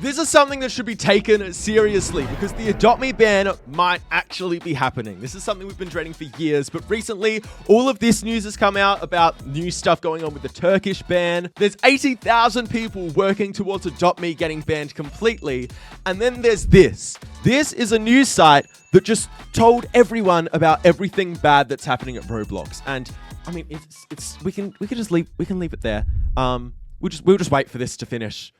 This is something that should be taken seriously because the Adopt Me ban might actually be happening. This is something we've been dreading for years, but recently all of this news has come out about new stuff going on with the Turkish ban. There's 80,000 people working towards Adopt Me getting banned completely. And then there's this. This is a news site that just told everyone about everything bad that's happening at Roblox. And I mean, we can leave it there. We'll just wait for this to finish,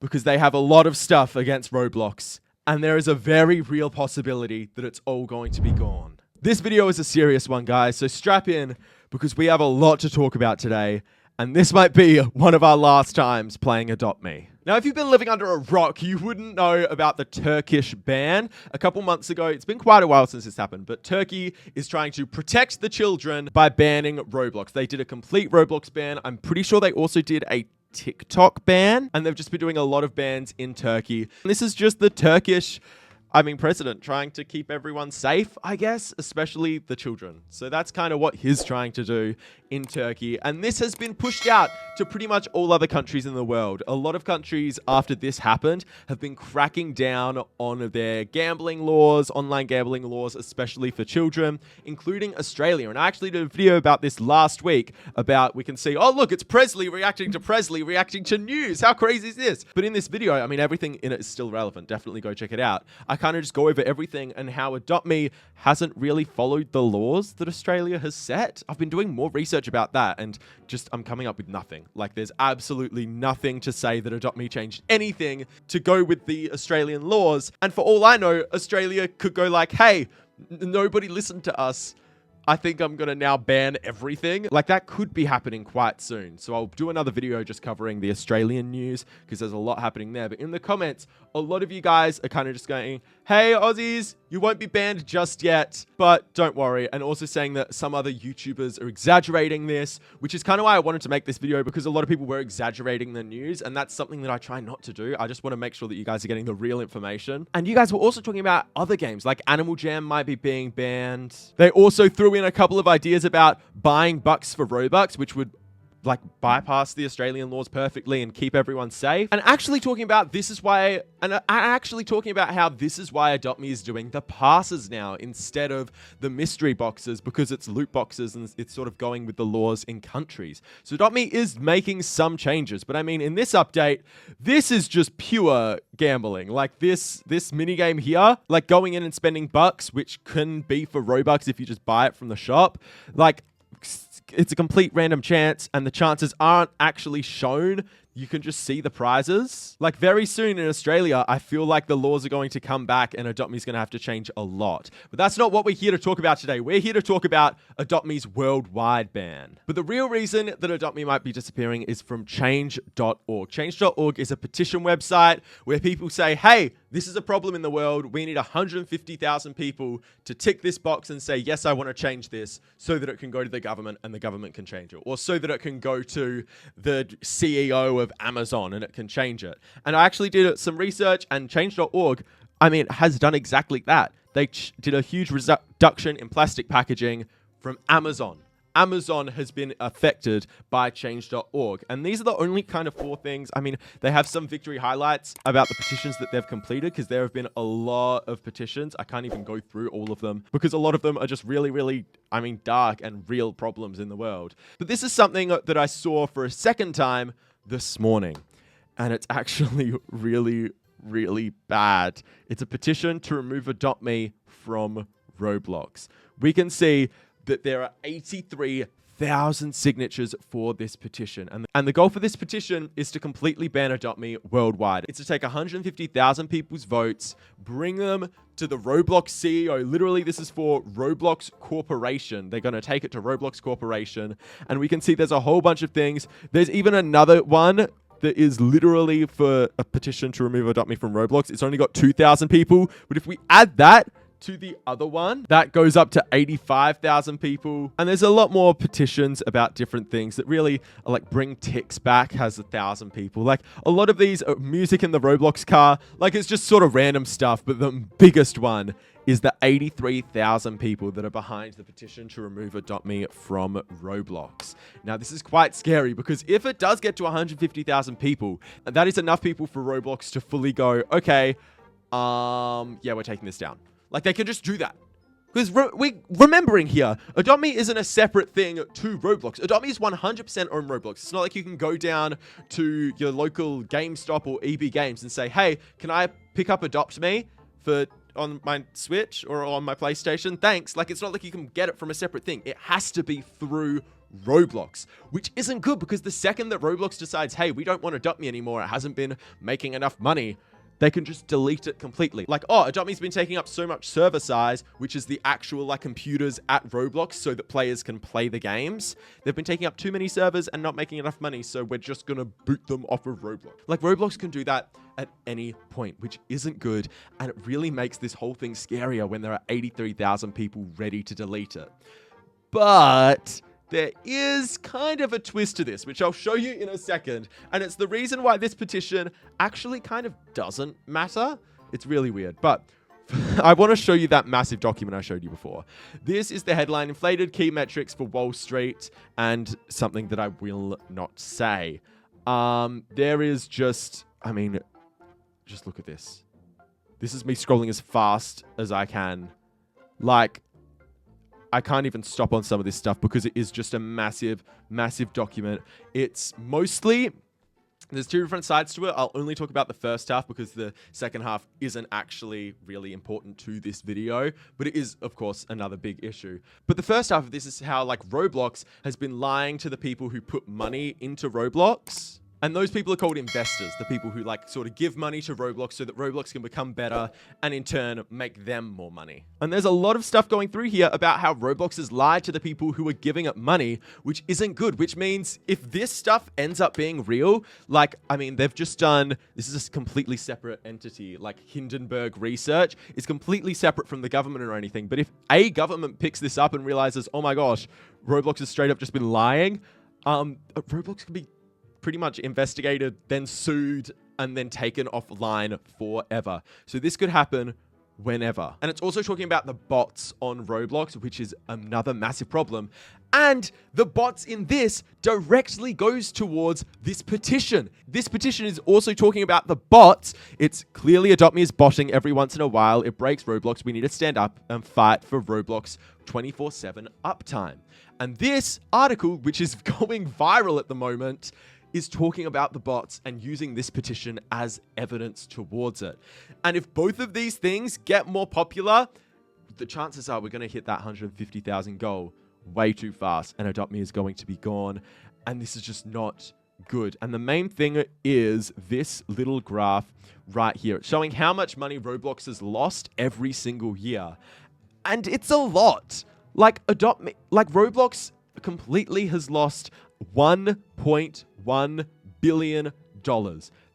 because they have a lot of stuff against Roblox, and there is a very real possibility that it's all going to be gone. This video is a serious one, guys, so strap in, because we have a lot to talk about today, and this might be one of our last times playing Adopt Me. Now, if you've been living under a rock, you wouldn't know about the Turkish ban. A couple months ago, it's been quite a while since this happened, but Turkey is trying to protect the children by banning Roblox. They did a complete Roblox ban. I'm pretty sure they also did a TikTok ban, and they've just been doing a lot of bans in Turkey. And this is just the Turkish, president trying to keep everyone safe, I guess, especially the children. So that's kind of what he's trying to do in Turkey. And this has been pushed out to pretty much all other countries in the world. A lot of countries after this happened have been cracking down on their gambling laws, online gambling laws, especially for children, including Australia. And I actually did a video about this last week about, we can see, oh, look, it's Prezley reacting to Prezley reacting to news. How crazy is this? But in this video, everything in it is still relevant. Definitely go check it out. I kind of just go over everything and how Adopt Me hasn't really followed the laws that Australia has set. I've been doing more research about that, and I'm coming up with nothing. Like, there's absolutely nothing to say that Adopt Me changed anything to go with the Australian laws. And for all I know, Australia could go like, hey, nobody listened to us. I think I'm going to now ban everything. Like, that could be happening quite soon. So I'll do another video just covering the Australian news, because there's a lot happening there. But in the comments, a lot of you guys are kind of just going, hey, Aussies, you won't be banned just yet, but don't worry. And also saying that some other YouTubers are exaggerating this, which is kind of why I wanted to make this video, because a lot of people were exaggerating the news. And that's something that I try not to do. I just want to make sure that you guys are getting the real information. And you guys were also talking about other games, like Animal Jam might be being banned. They also threw in a couple of ideas about buying bucks for Robux, which would bypass the Australian laws perfectly and keep everyone safe. And actually talking about how this is why Adopt Me is doing the passes now instead of the mystery boxes, because it's loot boxes and it's sort of going with the laws in countries. So Adopt Me is making some changes, but in this update, this is just pure gambling. Like this mini game here, like going in and spending bucks, which can be for Robux if you just buy it from the shop. Like, it's a complete random chance, and the chances aren't actually shown. You can just see the prizes. Like, very soon in Australia, I feel like the laws are going to come back and Adopt Me is going to have to change a lot. But that's not what we're here to talk about today. We're here to talk about Adopt Me's worldwide ban. But the real reason that Adopt Me might be disappearing is from change.org. Change.org is a petition website where people say, hey, this is a problem in the world. We need 150,000 people to tick this box and say, yes, I want to change this, so that it can go to the government and the government can change it. Or so that it can go to the CEO of Amazon and it can change it. And I actually did some research, and change.org, has done exactly that. They did a huge reduction in plastic packaging from Amazon. Amazon has been affected by change.org. And these are the only kind of 4 things. They have some victory highlights about the petitions that they've completed, because there have been a lot of petitions. I can't even go through all of them, because a lot of them are just really, really, dark and real problems in the world. But this is something that I saw for a second time this morning, and it's actually really, really bad. It's a petition to remove Adopt Me from Roblox. We can see that there are 83,000 signatures for this petition. And the goal for this petition is to completely ban Adopt Me worldwide. It's to take 150,000 people's votes, bring them to the Roblox CEO. Literally, this is for Roblox Corporation. They're going to take it to Roblox Corporation. And we can see there's a whole bunch of things. There's even another one that is literally for a petition to remove Adopt Me from Roblox. It's only got 2,000 people. But if we add that to the other one, that goes up to 85,000 people. And there's a lot more petitions about different things that really are like bring ticks back, has 1,000 people. Like a lot of these are music in the Roblox car, like it's just sort of random stuff. But the biggest one is the 83,000 people that are behind the petition to remove Adopt Me from Roblox. Now, this is quite scary because if it does get to 150,000 people, that is enough people for Roblox to fully go, okay, yeah, we're taking this down. Like, they can just do that. Because remembering here, Adopt Me isn't a separate thing to Roblox. Adopt Me is 100% on Roblox. It's not like you can go down to your local GameStop or EB Games and say, hey, can I pick up Adopt Me on my Switch or on my PlayStation? Thanks. Like, it's not like you can get it from a separate thing. It has to be through Roblox, which isn't good because the second that Roblox decides, hey, we don't want Adopt Me anymore, it hasn't been making enough money, they can just delete it completely. Like, oh, Adopt Me's been taking up so much server size, which is the actual like computers at Roblox so that players can play the games. They've been taking up too many servers and not making enough money, so we're just gonna boot them off of Roblox. Like, Roblox can do that at any point, which isn't good, and it really makes this whole thing scarier when there are 83,000 people ready to delete it. But there is kind of a twist to this, which I'll show you in a second. And it's the reason why this petition actually kind of doesn't matter. It's really weird. But I want to show you that massive document I showed you before. This is the headline, Inflated Key Metrics for Wall Street, and something that I will not say. There is just, I mean, just look at this. This is me scrolling as fast as I can. Like, I can't even stop on some of this stuff because it is just a massive, massive document. It's mostly, there's two different sides to it. I'll only talk about the first half because the second half isn't actually really important to this video, but it is, of course, another big issue. But the first half of this is how, like, Roblox has been lying to the people who put money into Roblox. And those people are called investors, the people who like sort of give money to Roblox so that Roblox can become better and in turn make them more money. And there's a lot of stuff going through here about how Roblox has lied to the people who are giving it money, which isn't good, which means if this stuff ends up being real, like, I mean, they've just done, this is a completely separate entity, like Hindenburg Research is completely separate from the government or anything. But if a government picks this up and realizes, oh my gosh, Roblox has straight up just been lying, Roblox can be pretty much investigated, then sued, and then taken offline forever. So this could happen whenever. And it's also talking about the bots on Roblox, which is another massive problem. And the bots in this directly goes towards this petition. This petition is also talking about the bots. It's clearly Adopt Me is botting every once in a while. It breaks Roblox. We need to stand up and fight for Roblox 24/7 uptime. And this article, which is going viral at the moment, is talking about the bots and using this petition as evidence towards it. And if both of these things get more popular, the chances are we're going to hit that 150,000 goal way too fast, and Adopt Me is going to be gone. And this is just not good. And the main thing is this little graph right here. It's showing how much money Roblox has lost every single year. And it's a lot. Like, Adopt Me, like Roblox completely has lost $1.1 billion.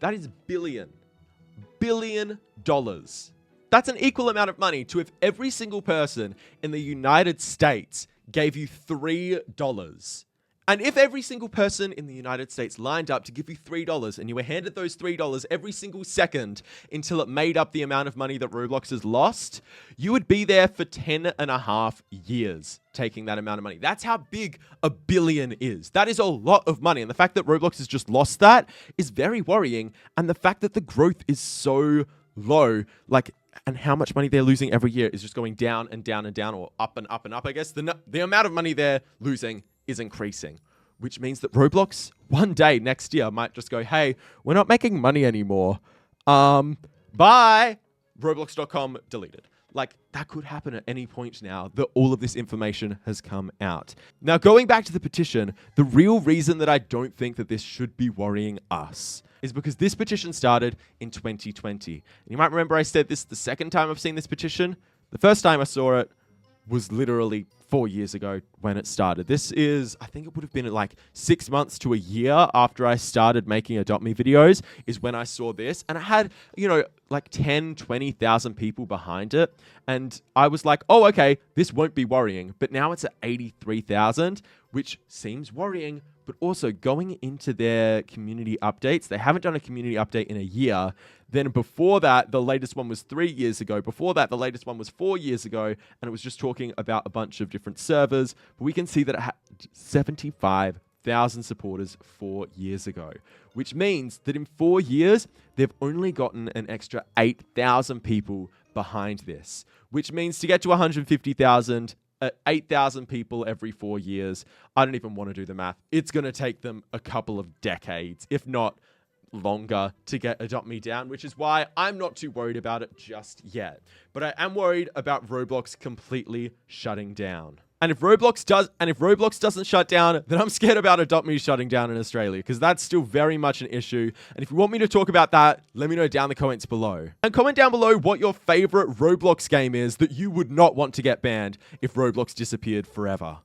That is billion dollars. That's an equal amount of money to if every single person in the United States gave you $3. And if every single person in the United States lined up to give you $3 and you were handed those $3 every single second until it made up the amount of money that Roblox has lost, you would be there for 10.5 years taking that amount of money. That's how big a billion is. That is a lot of money. And the fact that Roblox has just lost that is very worrying. And the fact that the growth is so low, like, and how much money they're losing every year is just going down and down and down, or up and up and up, I guess. The amount of money they're losing is increasing, which means that Roblox one day next year might just go, hey, we're not making money anymore. Bye. Roblox.com deleted. Like, that could happen at any point now that all of this information has come out. Now, going back to the petition, the real reason that I don't think that this should be worrying us is because this petition started in 2020. And you might remember I said this the second time I've seen this petition. The first time I saw it was literally 4 years ago when it started. This is, I think it would have been like 6 months to a year after I started making Adopt Me videos is when I saw this. And I had, like 10, 20,000 people behind it. And I was like, oh, okay, this won't be worrying. But now it's at 83,000, which seems worrying. But also going into their community updates, they haven't done a community update in a year. Then before that, the latest one was 3 years ago. Before that, the latest one was 4 years ago. And it was just talking about a bunch of different servers. But we can see that it had 75,000 supporters 4 years ago, which means that in 4 years, they've only gotten an extra 8,000 people behind this, which means to get to 150,000, 8,000 people every 4 years. I don't even want to do the math. It's going to take them a couple of decades, if not longer, to get Adopt Me down, which is why I'm not too worried about it just yet. But I am worried about Roblox completely shutting down. And if Roblox doesn't shut down, then I'm scared about Adopt Me shutting down in Australia, because that's still very much an issue. And if you want me to talk about that, let me know down in the comments below. And comment down below what your favorite Roblox game is that you would not want to get banned if Roblox disappeared forever.